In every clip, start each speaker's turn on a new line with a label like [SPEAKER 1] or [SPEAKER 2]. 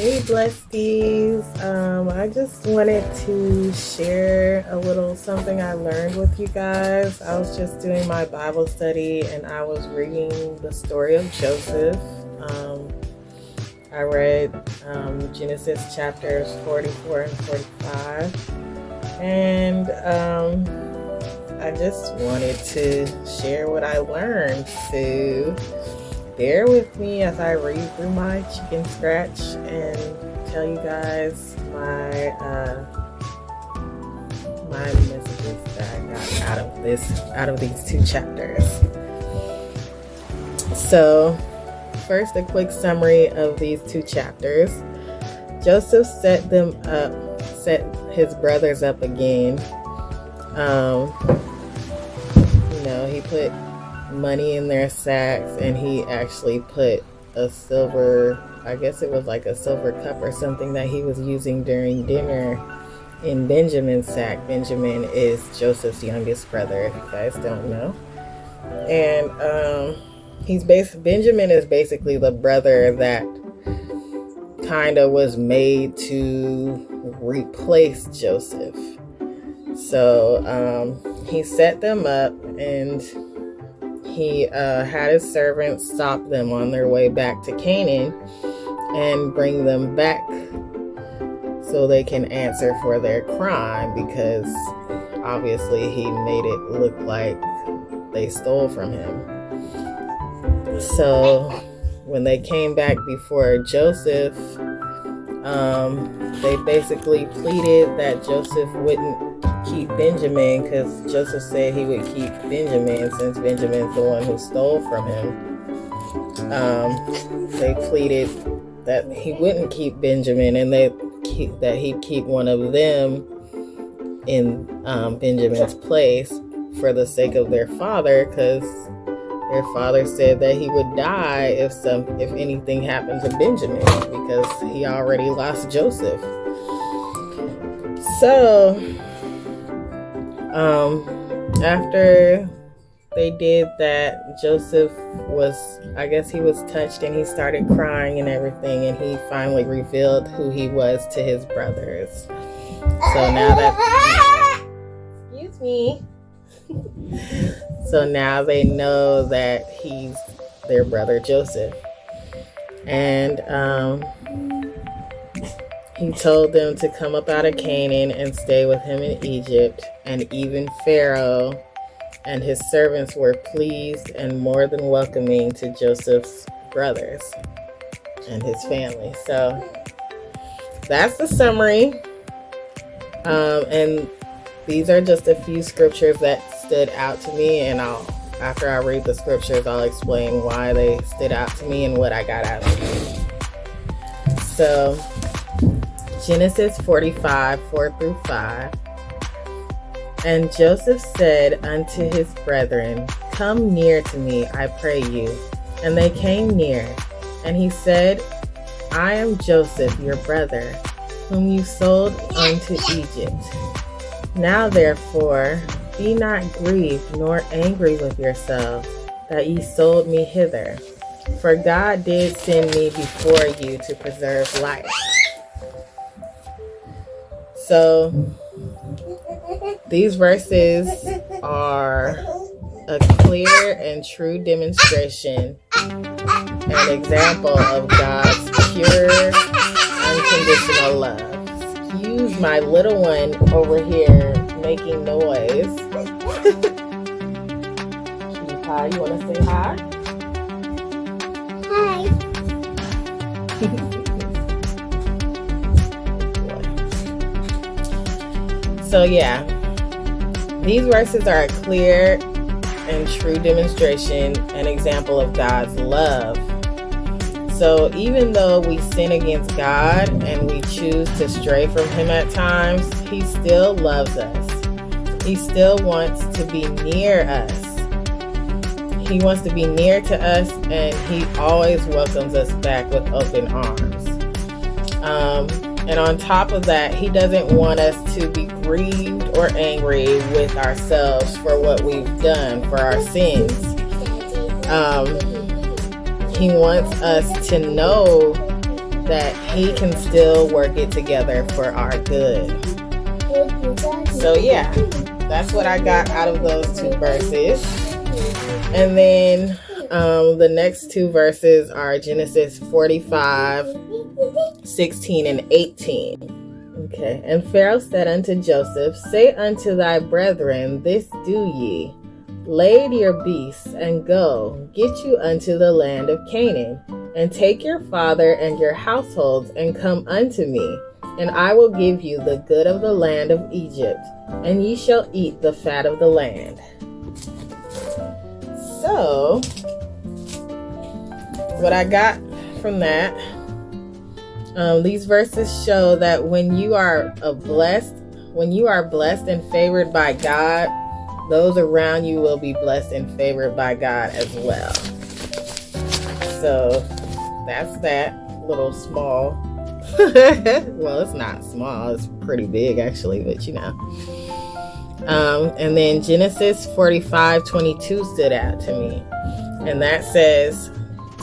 [SPEAKER 1] Hey blessedies. I just wanted to share a little something I learned with you guys. I was just doing my Bible study and I was reading the story of Joseph. I read Genesis chapters 44 and 45. And I just wanted to share what I learned. So bear with me as I read through my chicken scratch and tell you guys my messages that I got out of these two chapters. So first, a quick summary of these two chapters. Joseph set his brothers up again. He put money in their sacks, and he actually put a silver, I guess it was like a silver cup or something that he was using during dinner in Benjamin's sack. Benjamin is Joseph's youngest brother, if you guys don't know. And Benjamin is basically the brother that kind of was made to replace Joseph. So he set them up, and he had his servants stop them on their way back to Canaan and bring them back so they can answer for their crime, because obviously he made it look like they stole from him. So when they came back before Joseph, they basically pleaded that Joseph wouldn't keep Benjamin, because Joseph said he would keep Benjamin since Benjamin's the one who stole from him. They pleaded that he wouldn't keep Benjamin, and that he'd keep one of them in Benjamin's place for the sake of their father, because their father said that he would die if anything happened to Benjamin, because he already lost Joseph. So after they did that, Joseph was touched, and he started crying and everything, and he finally revealed who he was to his brothers. So now that excuse me. So now they know that he's their brother Joseph. And he told them to come up out of Canaan and stay with him in Egypt. And even Pharaoh and his servants were pleased and more than welcoming to Joseph's brothers and his family. So that's the summary. And these are just a few scriptures that stood out to me, and after I read the scriptures, I'll explain why they stood out to me and what I got out of them. So Genesis 45, 4-5. And Joseph said unto his brethren, Come near to me, I pray you. And they came near. And he said, I am Joseph, your brother, whom you sold unto Egypt. Now therefore, be not grieved nor angry with yourselves that ye sold me hither. For God did send me before you to preserve life. So these verses are a clear and true demonstration, an example of God's pure, unconditional love. Excuse my little one over here making noise. Cutie pie, you want to say hi?
[SPEAKER 2] Hi.
[SPEAKER 1] So yeah, these verses are a clear and true demonstration, an example of God's love. So even though we sin against God and we choose to stray from Him at times, He still loves us. He still wants to be near us. He wants to be near to us, and He always welcomes us back with open arms. And on top of that, He doesn't want us to be grieved or angry with ourselves for what we've done, for our sins. He wants us to know that he can still work it together for our good. So yeah, that's what I got out of those 2 verses. And then the next 2 verses are Genesis 45:16 and 18. Okay. And Pharaoh said unto Joseph, say unto thy brethren, this do ye. Lade your beasts and go, get you unto the land of Canaan, and take your father and your households and come unto me, and I will give you the good of the land of Egypt, and ye shall eat the fat of the land. So, what I got from that, these verses show that when you are blessed and favored by God, those around you will be blessed and favored by God as well. So that's that little small. Well, it's not small, it's pretty big actually, but you know. And then Genesis 45:22 stood out to me. And that says,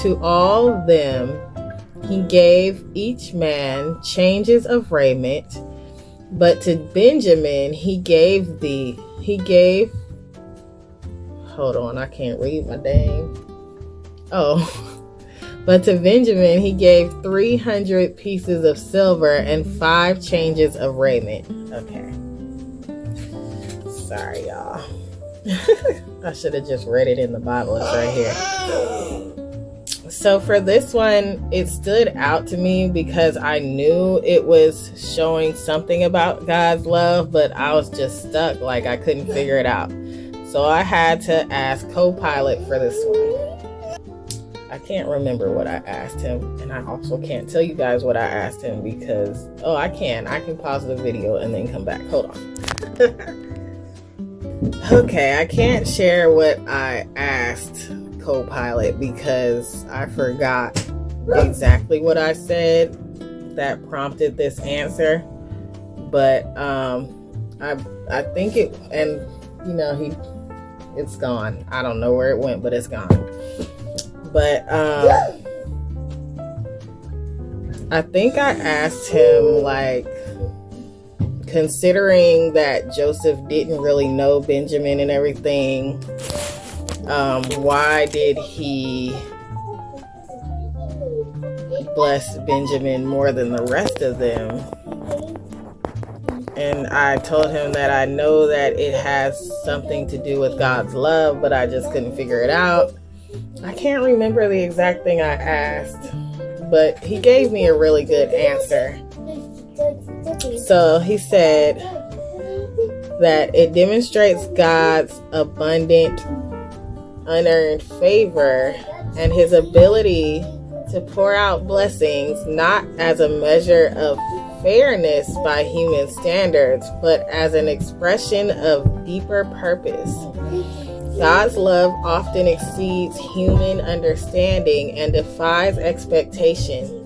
[SPEAKER 1] to all them he gave each man changes of raiment, but to Benjamin hold on, I can't read my dang. But to Benjamin he gave 300 pieces of silver and 5 changes of raiment. Okay. Sorry, y'all. I should have just read it in the Bible. It's right here. So for this one, it stood out to me because I knew it was showing something about God's love, but I was just stuck. Like I couldn't figure it out. So I had to ask Copilot for this one. I can't remember what I asked him, and I also can't tell you guys what I asked him because, I can pause the video and then come back. Hold on. Okay, I can't share what I asked Copilot because I forgot exactly what I said that prompted this answer. But I think it, and you know, it's gone. I don't know where it went, but it's gone. But I think I asked him, like, considering that Joseph didn't really know Benjamin and everything, why did he bless Benjamin more than the rest of them? And I told him that I know that it has something to do with God's love, but I just couldn't figure it out. I can't remember the exact thing I asked, but he gave me a really good answer. So he said that it demonstrates God's abundant, unearned favor and his ability to pour out blessings, not as a measure of fairness by human standards, but as an expression of deeper purpose. God's love often exceeds human understanding and defies expectation.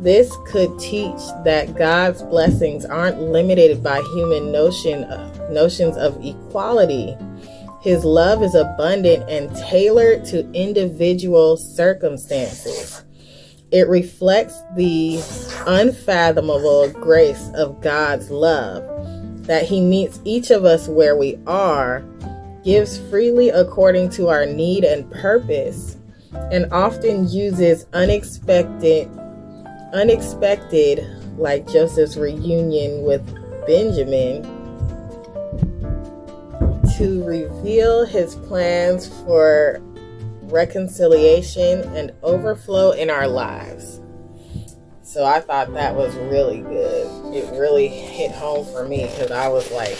[SPEAKER 1] This could teach that God's blessings aren't limited by human notions of equality. His love is abundant and tailored to individual circumstances. It reflects the unfathomable grace of God's love, that he meets each of us where we are, gives freely according to our need and purpose, and often uses unexpected, like Joseph's reunion with Benjamin, to reveal his plans for reconciliation and overflow in our lives. So I thought that was really good. It really hit home for me because I was like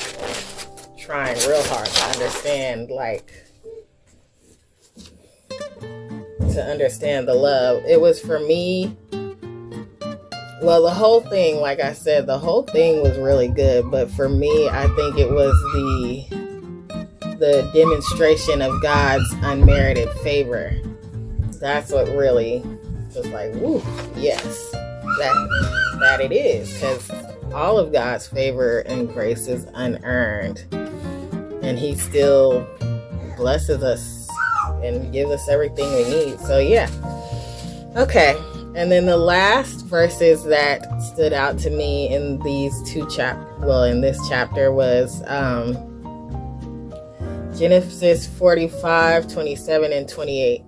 [SPEAKER 1] trying real hard to understand, the love. It was for me. Well, the whole thing, like I said, the whole thing was really good. But for me, I think it was the demonstration of God's unmerited favor. That's what really was like, woo, yes, that it is. Because all of God's favor and grace is unearned. And he still blesses us and gives us everything we need. So yeah. Okay. And then the last verses that stood out to me in these in this chapter was Genesis 45, 27, and 28.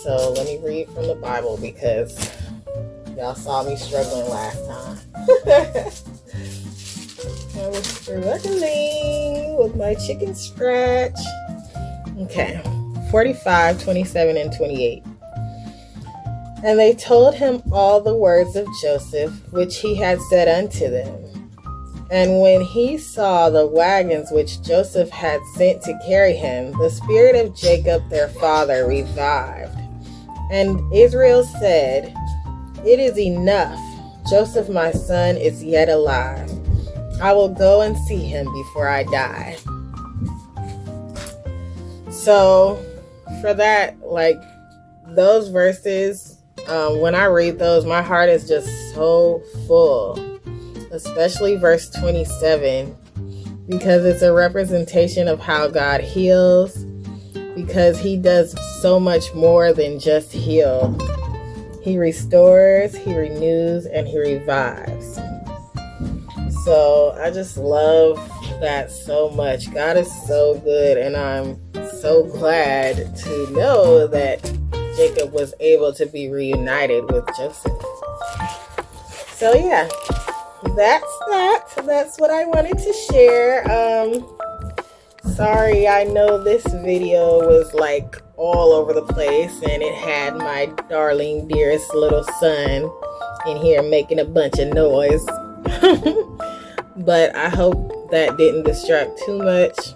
[SPEAKER 1] So let me read from the Bible because y'all saw me struggling last time. I was struggling with my chicken scratch. Okay, 45, 27, and 28. And they told him all the words of Joseph, which he had said unto them. And when he saw the wagons which Joseph had sent to carry him, the spirit of Jacob their father revived. And Israel said, It is enough. Joseph my son is yet alive. I will go and see him before I die. So for that, like those verses, when I read those, my heart is just so full, especially verse 27, because it's a representation of how God heals, because he does so much more than just heal. He restores, he renews, and he revives. So I just love that so much. God is so good, and I'm so glad to know that Jacob was able to be reunited with Joseph. So yeah, that's what I wanted to share. Sorry, I know this video was like all over the place, and it had my darling dearest little son in here making a bunch of noise. But I hope that didn't distract too much.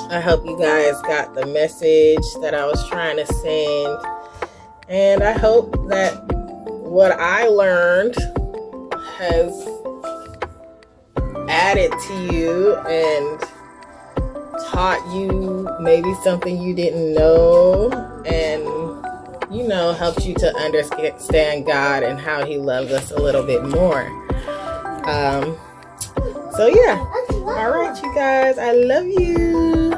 [SPEAKER 1] I hope you guys got the message that I was trying to send. And I hope that what I learned has added to you and taught you maybe something you didn't know, and helped you to understand God and how he loves us a little bit more. So yeah, all right, you guys, I love you.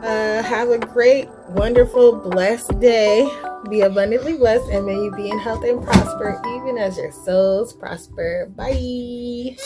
[SPEAKER 1] Have a great, wonderful, blessed day. Be abundantly blessed, and may you be in health and prosper even as your souls prosper. Bye.